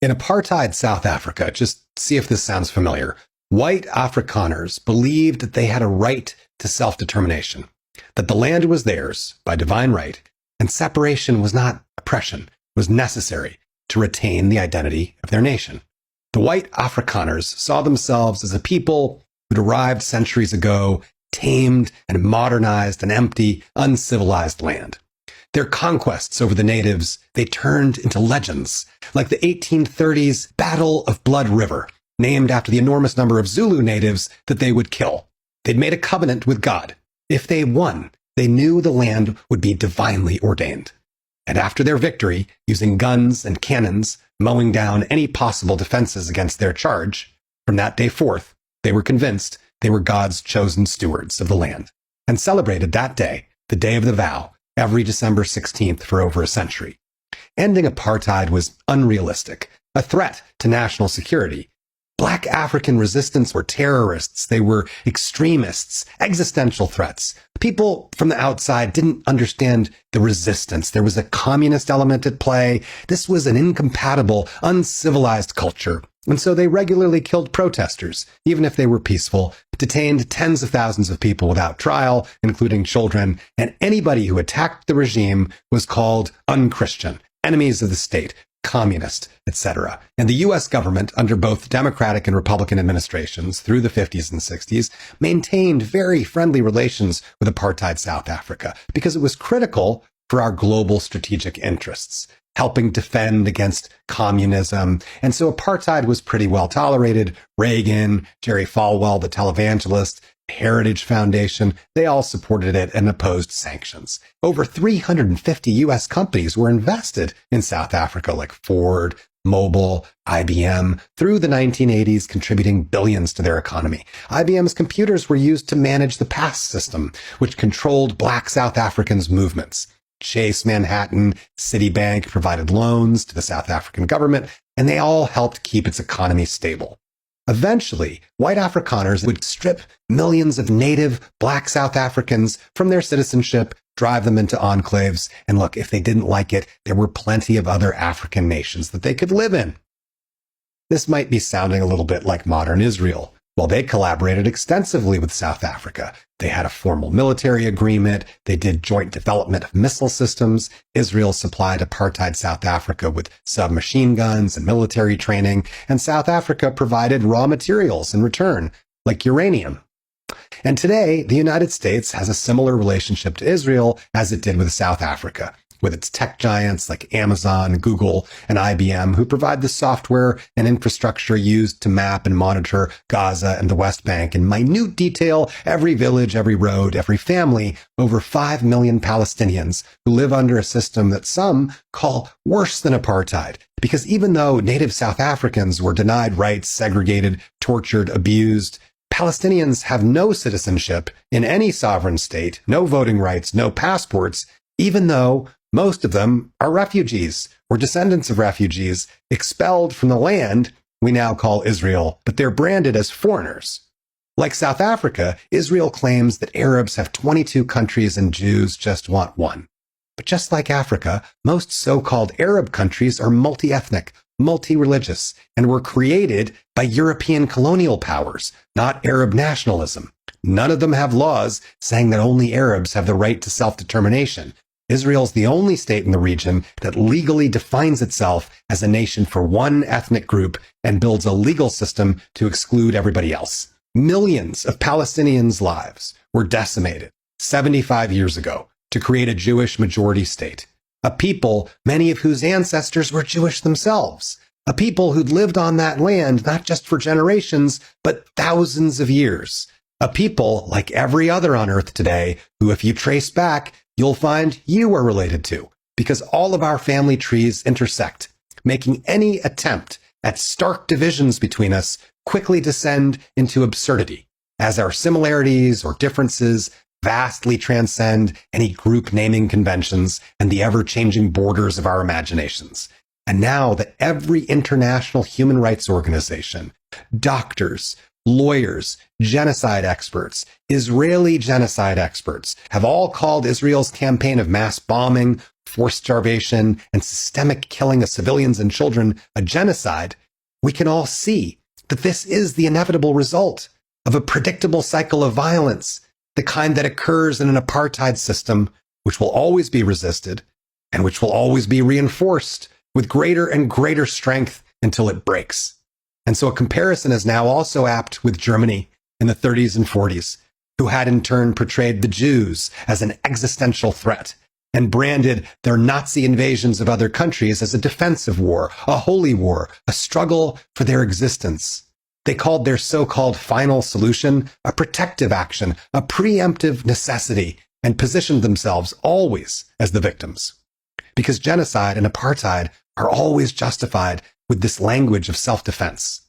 In apartheid South Africa, just see if this sounds familiar, white Afrikaners believed that they had a right to self-determination, that the land was theirs by divine right, and separation was not oppression, it was necessary to retain the identity of their nation. The white Afrikaners saw themselves as a people who'd arrived centuries ago, tamed and modernized an empty, uncivilized land. Their conquests over the natives, they turned into legends, like the 1830s Battle of Blood River, named after the enormous number of Zulu natives that they would kill. They'd made a covenant with God. If they won, they knew the land would be divinely ordained. And after their victory, using guns and cannons, mowing down any possible defenses against their charge, from that day forth, they were convinced they were God's chosen stewards of the land, and celebrated that day, the Day of the Vow, every December 16th for over a century. Ending apartheid was unrealistic, a threat to national security. Black African resistance were terrorists. They were extremists, existential threats. People from the outside didn't understand the resistance. There was a communist element at play. This was an incompatible, uncivilized culture. And so they regularly killed protesters, even if they were peaceful, detained tens of thousands of people without trial, including children, and anybody who attacked the regime was called unchristian, enemies of the state, communist, etc. And the U.S. government, under both Democratic and Republican administrations through the 50s and 60s, maintained very friendly relations with apartheid South Africa because it was critical for our global strategic interests, helping defend against communism. And so apartheid was pretty well tolerated. Reagan, Jerry Falwell, the televangelist, Heritage Foundation, they all supported it and opposed sanctions. Over 350 U.S. companies were invested in South Africa, like Ford, Mobil, IBM, through the 1980s, contributing billions to their economy. IBM's computers were used to manage the PASS system, which controlled Black South Africans' movements. Chase Manhattan, Citibank provided loans to the South African government, and they all helped keep its economy stable. Eventually, white Afrikaners would strip millions of native Black South Africans from their citizenship, drive them into enclaves, and look, if they didn't like it, there were plenty of other African nations that they could live in. This might be sounding a little bit like modern Israel. Well, they collaborated extensively with South Africa. They had a formal military agreement. They did joint development of missile systems. Israel supplied apartheid South Africa with submachine guns and military training. And South Africa provided raw materials in return, like uranium. And today, the United States has a similar relationship to Israel as it did with South Africa, with its tech giants like Amazon, Google, and IBM, who provide the software and infrastructure used to map and monitor Gaza and the West Bank in minute detail, every village, every road, every family, over 5 million Palestinians who live under a system that some call worse than apartheid. Because even though native South Africans were denied rights, segregated, tortured, abused, Palestinians have no citizenship in any sovereign state, no voting rights, no passports, even though most of them are refugees or descendants of refugees expelled from the land we now call Israel, but they're branded as foreigners. Like South Africa, Israel claims that Arabs have 22 countries and Jews just want one. But just like Africa, most so-called Arab countries are multi-ethnic, multi-religious, and were created by European colonial powers, not Arab nationalism. None of them have laws saying that only Arabs have the right to self-determination. Israel's the only state in the region that legally defines itself as a nation for one ethnic group and builds a legal system to exclude everybody else. Millions of Palestinians' lives were decimated 75 years ago to create a Jewish majority state, a people many of whose ancestors were Jewish themselves, a people who'd lived on that land not just for generations, but thousands of years, a people like every other on earth today who, if you trace back, you'll find you are related to, because all of our family trees intersect, making any attempt at stark divisions between us quickly descend into absurdity, as our similarities or differences vastly transcend any group naming conventions and the ever-changing borders of our imaginations. And now that every international human rights organization, doctors, lawyers, genocide experts, Israeli genocide experts have all called Israel's campaign of mass bombing, forced starvation and systemic killing of civilians and children a genocide, we can all see that this is the inevitable result of a predictable cycle of violence, the kind that occurs in an apartheid system, which will always be resisted and which will always be reinforced with greater and greater strength until it breaks. And so a comparison is now also apt with Germany in the 30s and 40s, who had in turn portrayed the Jews as an existential threat and branded their Nazi invasions of other countries as a defensive war, a holy war, a struggle for their existence. They called their so-called final solution a protective action, a preemptive necessity, and positioned themselves always as the victims. Because genocide and apartheid are always justified with this language of self-defense.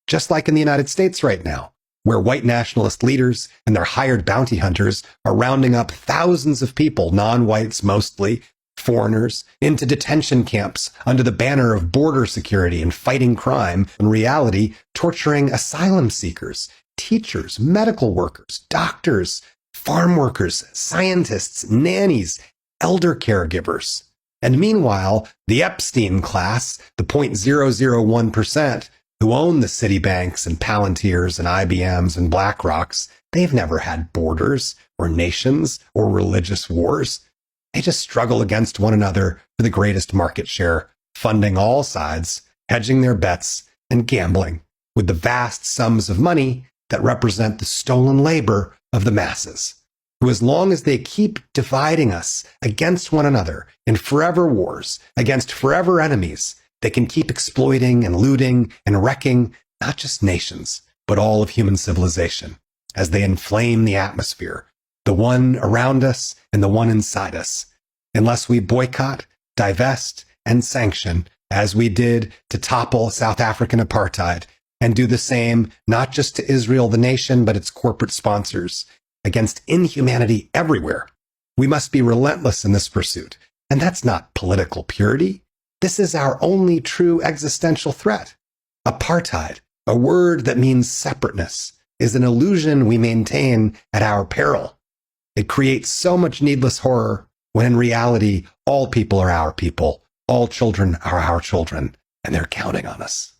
Just like in the United States right now, where white nationalist leaders and their hired bounty hunters are rounding up thousands of people, non-whites mostly, foreigners, into detention camps under the banner of border security and fighting crime, in reality, torturing asylum seekers, teachers, medical workers, doctors, farm workers, scientists, nannies, elder caregivers. And meanwhile, the Epstein class, the 0.001%, who own the Citibanks and Palantirs and IBMs and BlackRocks, they've never had borders or nations or religious wars. They just struggle against one another for the greatest market share, funding all sides, hedging their bets, and gambling with the vast sums of money that represent the stolen labor of the masses, who, as long as they keep dividing us against one another in forever wars, against forever enemies, they can keep exploiting and looting and wrecking not just nations, but all of human civilization, as they inflame the atmosphere, the one around us and the one inside us, unless we boycott, divest, and sanction, as we did to topple South African apartheid, and do the same not just to Israel, the nation, but its corporate sponsors, against inhumanity everywhere. We must be relentless in this pursuit, and that's not political purity. This is our only true existential threat. Apartheid, a word that means separateness, is an illusion we maintain at our peril. It creates so much needless horror when in reality, all people are our people, all children are our children, and they're counting on us.